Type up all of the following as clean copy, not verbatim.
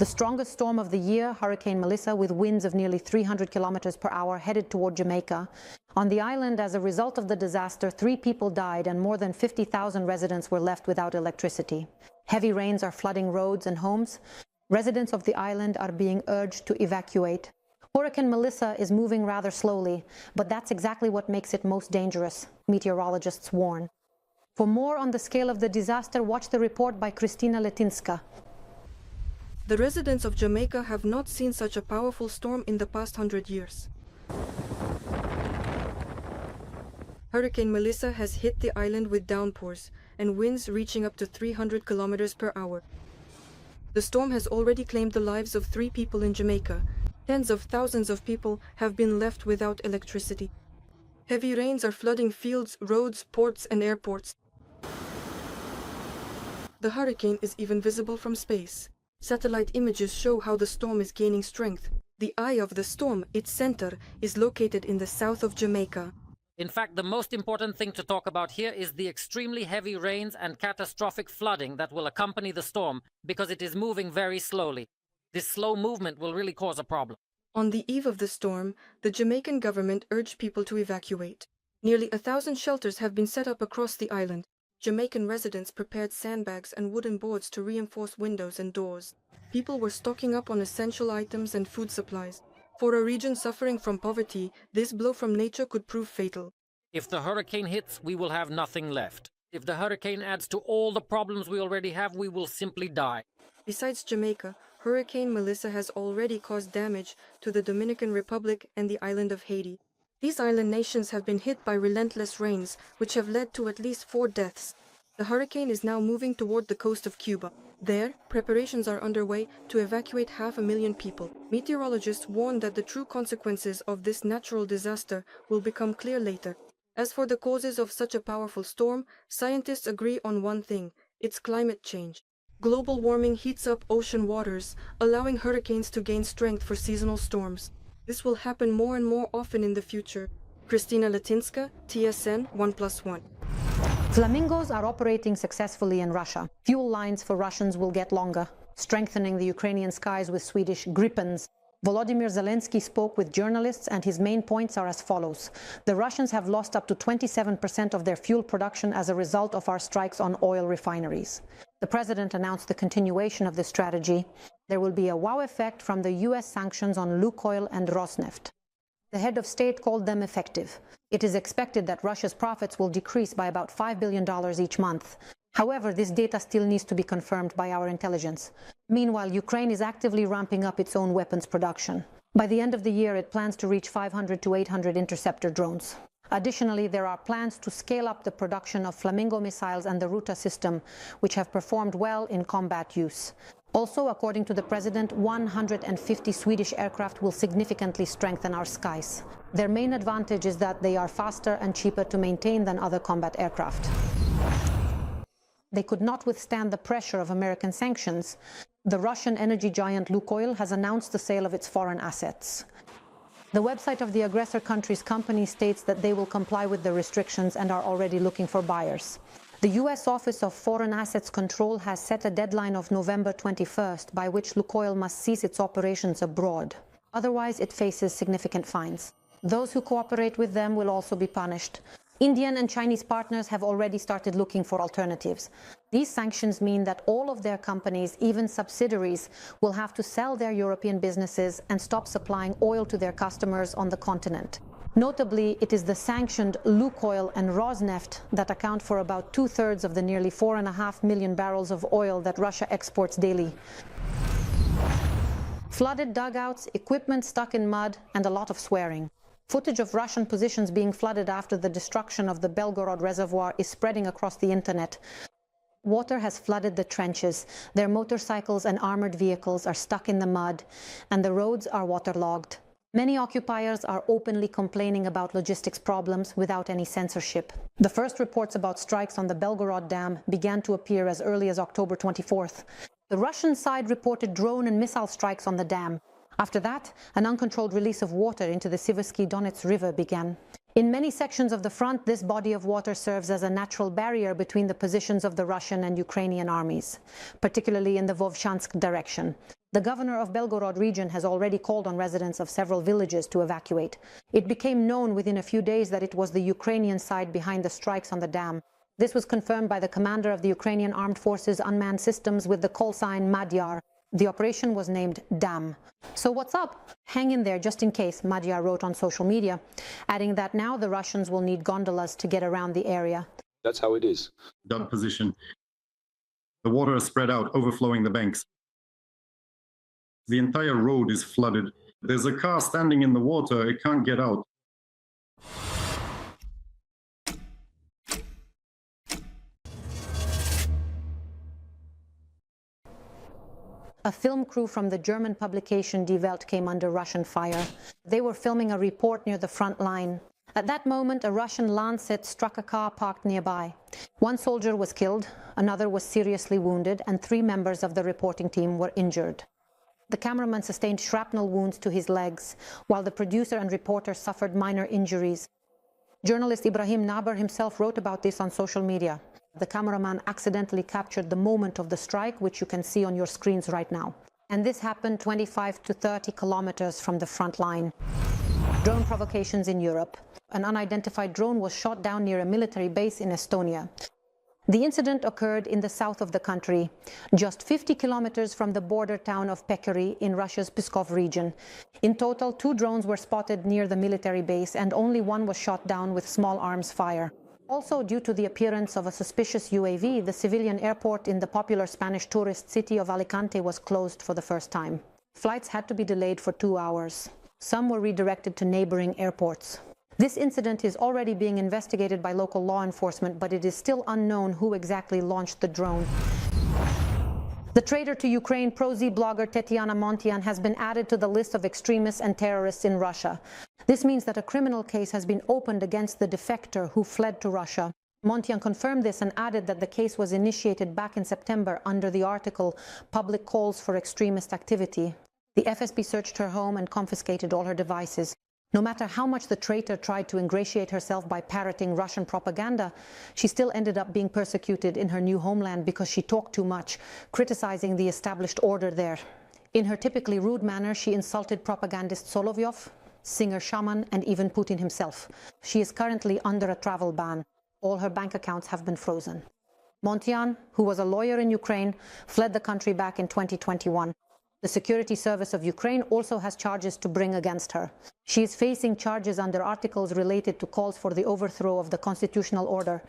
The strongest storm of the year, Hurricane Melissa, with winds of nearly 300 kilometers per hour, headed toward Jamaica. On the island, as a result of the disaster, 3 people died and more than 50,000 residents were left without electricity. Heavy rains are flooding roads and homes. Residents of the island are being urged to evacuate. Hurricane Melissa is moving rather slowly, but that's exactly what makes it most dangerous, meteorologists warn. For more on the scale of the disaster, watch the report by Khristina Lytynska. The residents of Jamaica have not seen such a powerful storm in the past 100 years. Hurricane Melissa has hit the island with downpours and winds reaching up to 300 kilometers per hour. The storm has already claimed the lives of 3 people in Jamaica. Tens of thousands of people have been left without electricity. Heavy rains are flooding fields, roads, ports, and airports. The hurricane is even visible from space. Satellite images show how the storm is gaining strength. The eye of the storm, its center, is located in the south of Jamaica. In fact, the most important thing to talk about here is the extremely heavy rains and catastrophic flooding that will accompany the storm, because it is moving very slowly. This slow movement will really cause a problem. On the eve of the storm, the Jamaican government urged people to evacuate. Nearly 1,000 shelters have been set up across the island. Jamaican residents prepared sandbags and wooden boards to reinforce windows and doors. People were stocking up on essential items and food supplies. For a region suffering from poverty, this blow from nature could prove fatal. If the hurricane hits, we will have nothing left. If the hurricane adds to all the problems we already have, we will simply die. Besides Jamaica, Hurricane Melissa has already caused damage to the Dominican Republic and the island of Haiti. These island nations have been hit by relentless rains, which have led to at least 4 deaths. The hurricane is now moving toward the coast of Cuba. There, preparations are underway to evacuate 500,000 people. Meteorologists warn that the true consequences of this natural disaster will become clear later. As for the causes of such a powerful storm, scientists agree on one thing: it's climate change. Global warming heats up ocean waters, allowing hurricanes to gain strength for seasonal storms. This will happen more and more often in the future. Khristina Lytynska, TSN 1+1. Flamingos are operating successfully in Russia. Fuel lines for Russians will get longer, strengthening the Ukrainian skies with Swedish Gripens. Volodymyr Zelensky spoke with journalists, and his main points are as follows. The Russians have lost up to 27% of their fuel production as a result of our strikes on oil refineries. The president announced the continuation of this strategy. There will be a wow effect from the US sanctions on Lukoil and Rosneft. The head of state called them effective. It is expected that Russia's profits will decrease by about $5 billion each month. However, this data still needs to be confirmed by our intelligence. Meanwhile, Ukraine is actively ramping up its own weapons production. By the end of the year, it plans to reach 500 to 800 interceptor drones. Additionally, there are plans to scale up the production of Flamingo missiles and the Ruta system, which have performed well in combat use. Also, according to the president, 150 Swedish aircraft will significantly strengthen our skies. Their main advantage is that they are faster and cheaper to maintain than other combat aircraft. They could not withstand the pressure of American sanctions. The Russian energy giant Lukoil has announced the sale of its foreign assets. The website of the aggressor country's company states that they will comply with the restrictions and are already looking for buyers. The U.S. Office of Foreign Assets Control has set a deadline of November 21st by which Lukoil must cease its operations abroad. Otherwise, it faces significant fines. Those who cooperate with them will also be punished. Indian and Chinese partners have already started looking for alternatives. These sanctions mean that all of their companies, even subsidiaries, will have to sell their European businesses and stop supplying oil to their customers on the continent. Notably, it is the sanctioned Lukoil and Rosneft that account for about 2/3 of the nearly 4.5 million barrels of oil that Russia exports daily. Flooded dugouts, equipment stuck in mud, and a lot of swearing. Footage of Russian positions being flooded after the destruction of the Belgorod reservoir is spreading across the internet. Water has flooded the trenches, their motorcycles and armored vehicles are stuck in the mud, and the roads are waterlogged. Many occupiers are openly complaining about logistics problems without any censorship. The first reports about strikes on the Belgorod Dam began to appear as early as October 24th. The Russian side reported drone and missile strikes on the dam. After that, an uncontrolled release of water into the Siversky Donets River began. In many sections of the front, this body of water serves as a natural barrier between the positions of the Russian and Ukrainian armies, particularly in the Vovchansk direction. The governor of Belgorod region has already called on residents of several villages to evacuate. It became known within a few days that it was the Ukrainian side behind the strikes on the dam. This was confirmed by the commander of the Ukrainian Armed Forces Unmanned Systems with the call sign Madyar. The operation was named DAM. So what's up? Hang in there just in case, Madyar wrote on social media, adding that now the Russians will need gondolas to get around the area. That's how it is. Dug position. The water is spread out, overflowing the banks. The entire road is flooded. There's a car standing in the water. It can't get out. A film crew from the German publication Die Welt came under Russian fire. They were filming a report near the front line. At that moment, a Russian Lancet struck a car parked nearby. One soldier was killed, another was seriously wounded, and 3 members of the reporting team were injured. The cameraman sustained shrapnel wounds to his legs, while the producer and reporter suffered minor injuries. Journalist Ibrahim Naber himself wrote about this on social media. The cameraman accidentally captured the moment of the strike, which you can see on your screens right now. And this happened 25 to 30 kilometers from the front line. Drone provocations in Europe. An unidentified drone was shot down near a military base in Estonia. The incident occurred in the south of the country, just 50 kilometers from the border town of Pekeri in Russia's Pskov region. In total, 2 drones were spotted near the military base, and only one was shot down with small arms fire. Also, due to the appearance of a suspicious UAV, the civilian airport in the popular Spanish tourist city of Alicante was closed for the first time. Flights had to be delayed for 2 hours. Some were redirected to neighboring airports. This incident is already being investigated by local law enforcement, but it is still unknown who exactly launched the drone. The traitor to Ukraine pro-Z blogger Tetiana Montian has been added to the list of extremists and terrorists in Russia. This means that a criminal case has been opened against the defector who fled to Russia. Montian confirmed this and added that the case was initiated back in September under the article "Public Calls for Extremist Activity." The FSB searched her home and confiscated all her devices. No matter how much the traitor tried to ingratiate herself by parroting Russian propaganda, she still ended up being persecuted in her new homeland because she talked too much, criticizing the established order there. In her typically rude manner, she insulted propagandist Solovyov, singer Shaman, and even Putin himself. She is currently under a travel ban. All her bank accounts have been frozen. Montian, who was a lawyer in Ukraine, fled the country back in 2021. The Security Service of Ukraine also has charges to bring against her. She is facing charges under articles related to calls for the overthrow of the constitutional order,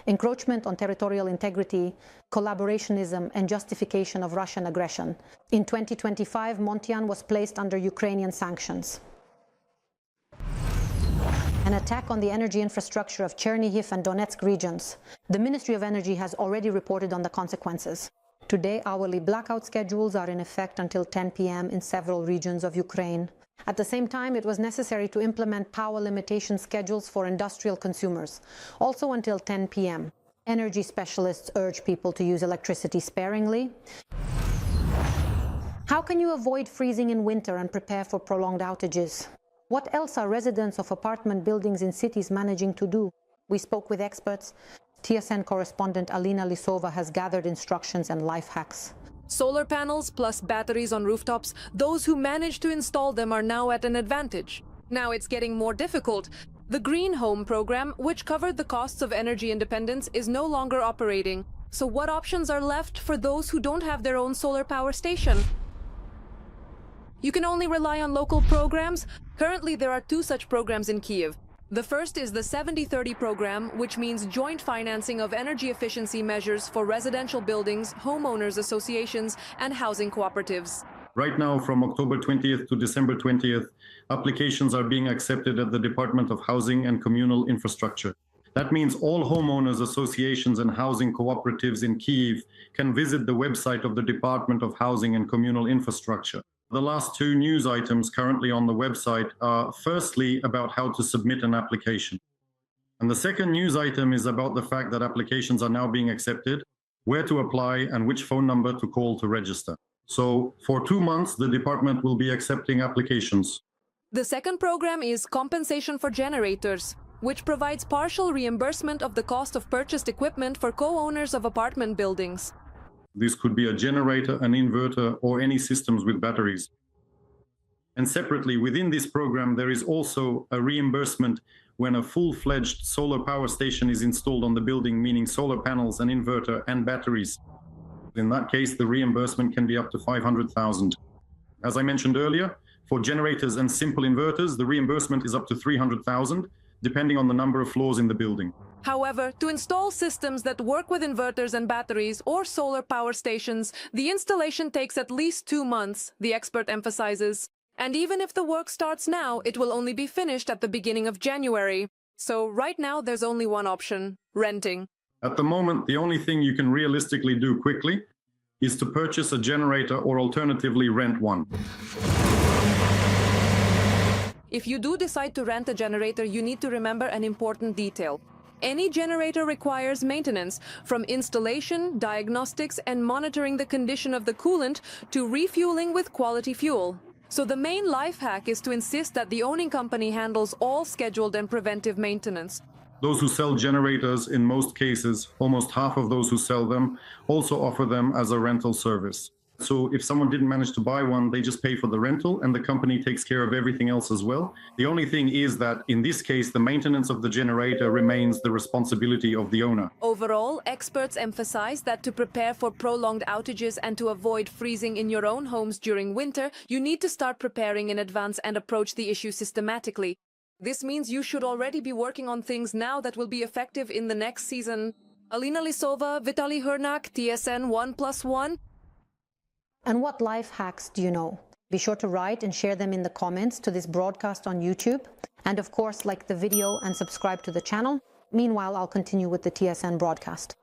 encroachment on territorial integrity, collaborationism, and justification of Russian aggression. In 2025, Montian was placed under Ukrainian sanctions. An attack on the energy infrastructure of Chernihiv and Donetsk regions. The Ministry of Energy has already reported on the consequences. Today, hourly blackout schedules are in effect until 10 p.m. in several regions of Ukraine. At the same time, it was necessary to implement power limitation schedules for industrial consumers, also until 10 p.m. Energy specialists urge people to use electricity sparingly. How can you avoid freezing in winter and prepare for prolonged outages? What else are residents of apartment buildings in cities managing to do? We spoke with experts. TSN correspondent Alina Lisova has gathered instructions and life hacks. Solar panels plus batteries on rooftops, those who managed to install them are now at an advantage. Now it's getting more difficult. The Green Home program, which covered the costs of energy independence, is no longer operating. So what options are left for those who don't have their own solar power station? You can only rely on local programs. Currently, there are 2 such programs in Kyiv. The first is the 70-30 program, which means joint financing of energy efficiency measures for residential buildings, homeowners associations, and housing cooperatives. Right now, from October 20th to December 20th, applications are being accepted at the Department of Housing and Communal Infrastructure. That means all homeowners associations and housing cooperatives in Kyiv can visit the website of the Department of Housing and Communal Infrastructure. The last 2 news items currently on the website are firstly about how to submit an application. And the second news item is about the fact that applications are now being accepted, where to apply, and which phone number to call to register. So for 2 months, the department will be accepting applications. The second program is compensation for generators, which provides partial reimbursement of the cost of purchased equipment for co-owners of apartment buildings. This could be a generator, an inverter, or any systems with batteries. And separately, within this program, there is also a reimbursement when a full-fledged solar power station is installed on the building, meaning solar panels, an inverter, and batteries. In that case, the reimbursement can be up to 500,000. As I mentioned earlier, for generators and simple inverters, the reimbursement is up to 300,000, depending on the number of floors in the building. However, to install systems that work with inverters and batteries or solar power stations, the installation takes at least 2 months, the expert emphasizes. And even if the work starts now, it will only be finished at the beginning of January. So right now, there's only one option: renting. At the moment, the only thing you can realistically do quickly is to purchase a generator or alternatively rent one. If you do decide to rent a generator, you need to remember an important detail. Any generator requires maintenance, from installation, diagnostics, and monitoring the condition of the coolant to refueling with quality fuel. So the main life hack is to insist that the owning company handles all scheduled and preventive maintenance. Those who sell generators, in most cases, almost half of those who sell them, also offer them as a rental service. So if someone didn't manage to buy one, they just pay for the rental and the company takes care of everything else as well. The only thing is that in this case, the maintenance of the generator remains the responsibility of the owner. Overall, experts emphasize that to prepare for prolonged outages and to avoid freezing in your own homes during winter, you need to start preparing in advance and approach the issue systematically. This means you should already be working on things now that will be effective in the next season. Alina Lisova, Vitaly Hernak, TSN 1+1. And what life hacks do you know? Be sure to write and share them in the comments to this broadcast on YouTube. And of course, like the video and subscribe to the channel. Meanwhile, I'll continue with the TSN broadcast.